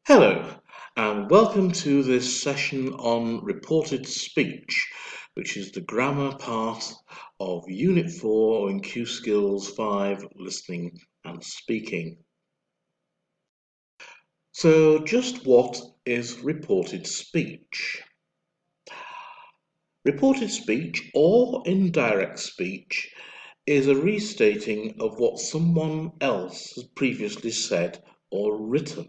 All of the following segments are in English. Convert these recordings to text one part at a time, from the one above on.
Hello, and welcome to this session on reported speech, which is the grammar part of Unit 4 in Q Skills 5, Listening and Speaking. So, just what is reported speech? Reported speech, or indirect speech, is a restating of what someone else has previously said or written.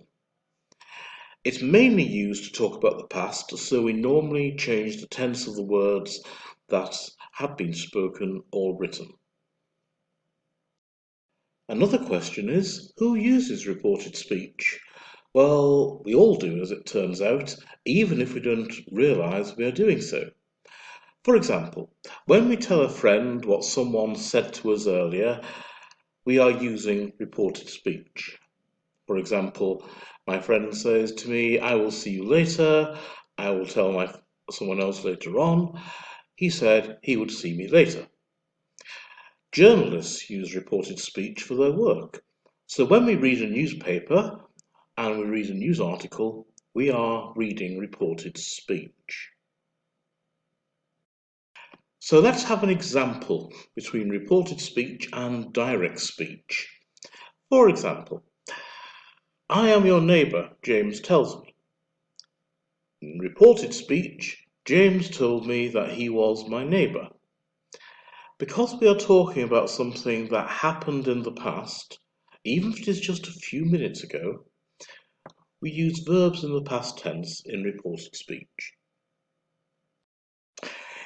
It's mainly used to talk about the past, so we normally change the tense of the words that have been spoken or written. Another question is, who uses reported speech? Well, we all do, as it turns out, even if we don't realise we are doing so. For example, when we tell a friend what someone said to us earlier, we are using reported speech. For example, my friend says to me, I will see you later. I will tell someone else later on. He said he would see me later. Journalists use reported speech for their work. So when we read a newspaper and we read a news article, we are reading reported speech. So let's have an example between reported speech and direct speech. For example, I am your neighbour, James tells me. In reported speech, James told me that he was my neighbour. Because we are talking about something that happened in the past, even if it is just a few minutes ago, we use verbs in the past tense in reported speech.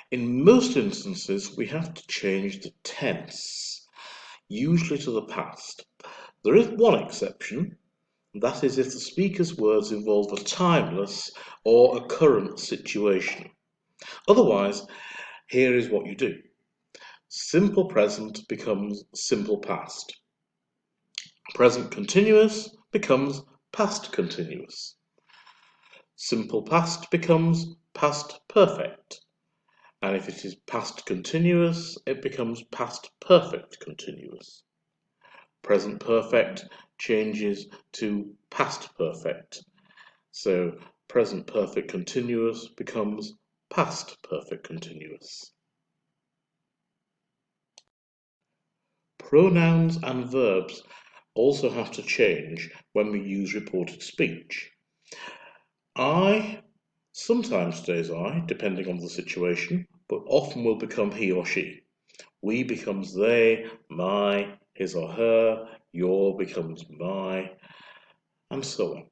In most instances, we have to change the tense, usually to the past. There is one exception. That is if the speaker's words involve a timeless or a current situation. Otherwise, here is what you do. Simple present becomes simple past. Present continuous becomes past continuous. Simple past becomes past perfect. And if it is past continuous, it becomes past perfect continuous. Present perfect changes to past perfect. So present perfect continuous becomes past perfect continuous. Pronouns and verbs also have to change when we use reported speech. I sometimes stays I, depending on the situation, but often will become he or she. We becomes they, my, his or her, your becomes my, and so on.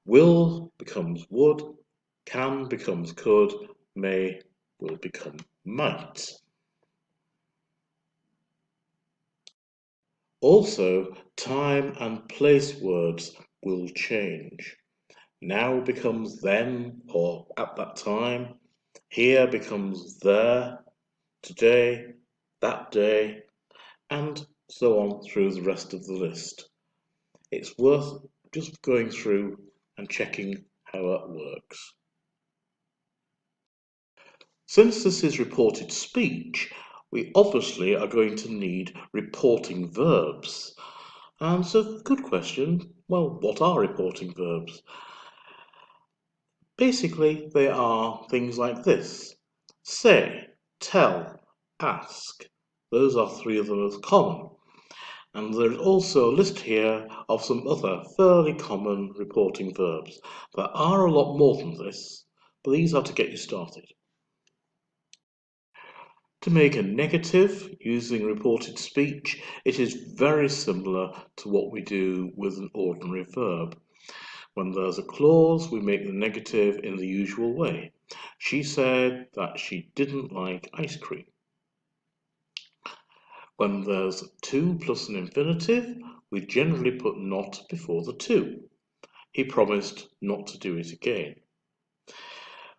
Will becomes would, can becomes could, may will become might. Also, time and place words will change. Now becomes then or at that time. Here becomes there, today, that day, and so on through the rest of the list. It's worth just going through and checking how that works. Since this is reported speech, we obviously are going to need reporting verbs. And so, good question. Well, what are reporting verbs? Basically, they are things like this. Say, tell, ask. Those are three of the most common. And there's also a list here of some other fairly common reporting verbs. There are a lot more than this, but these are to get you started. To make a negative using reported speech, it is very similar to what we do with an ordinary verb. When there's a clause, we make the negative in the usual way. She said that she didn't like ice cream. When there's to plus an infinitive, we generally put not before the to. He promised not to do it again.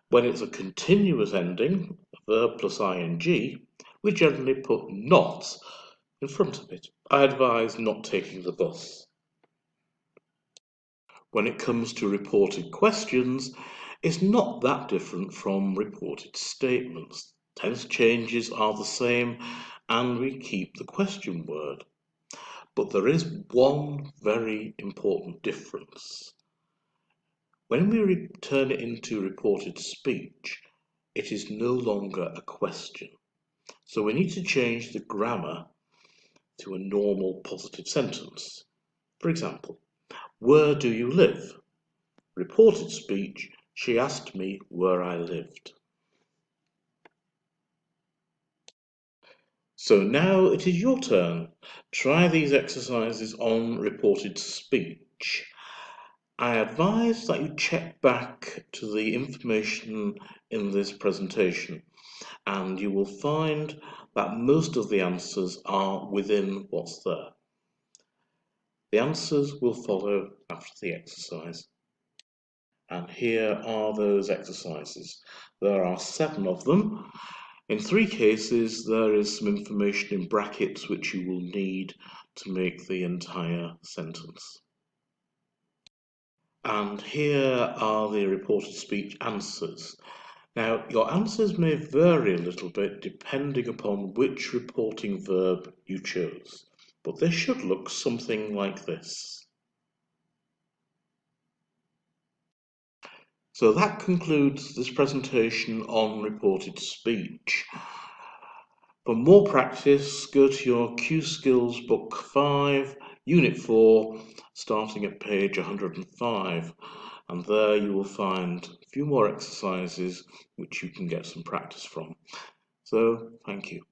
When it's a continuous ending, verb plus ing, we generally put not in front of it. I advise not taking the bus. When it comes to reported questions, it's not that different from reported statements. Tense changes are the same and we keep the question word. But there is one very important difference. When we turn it into reported speech, it is no longer a question. So we need to change the grammar to a normal positive sentence. For example, where do you live? Reported speech, she asked me where I lived. So now it is your turn. Try these exercises on reported speech. I advise that you check back to the information in this presentation, and you will find that most of the answers are within what's there. The answers will follow after the exercise. And here are those exercises. There are 7 of them. In 3 cases, there is some information in brackets which you will need to make the entire sentence. And here are the reported speech answers. Now, your answers may vary a little bit depending upon which reporting verb you chose, but they should look something like this. So that concludes this presentation on reported speech. For more practice, go to your Q Skills Book 5, Unit 4, starting at page 105, and there you will find a few more exercises which you can get some practice from. So, thank you.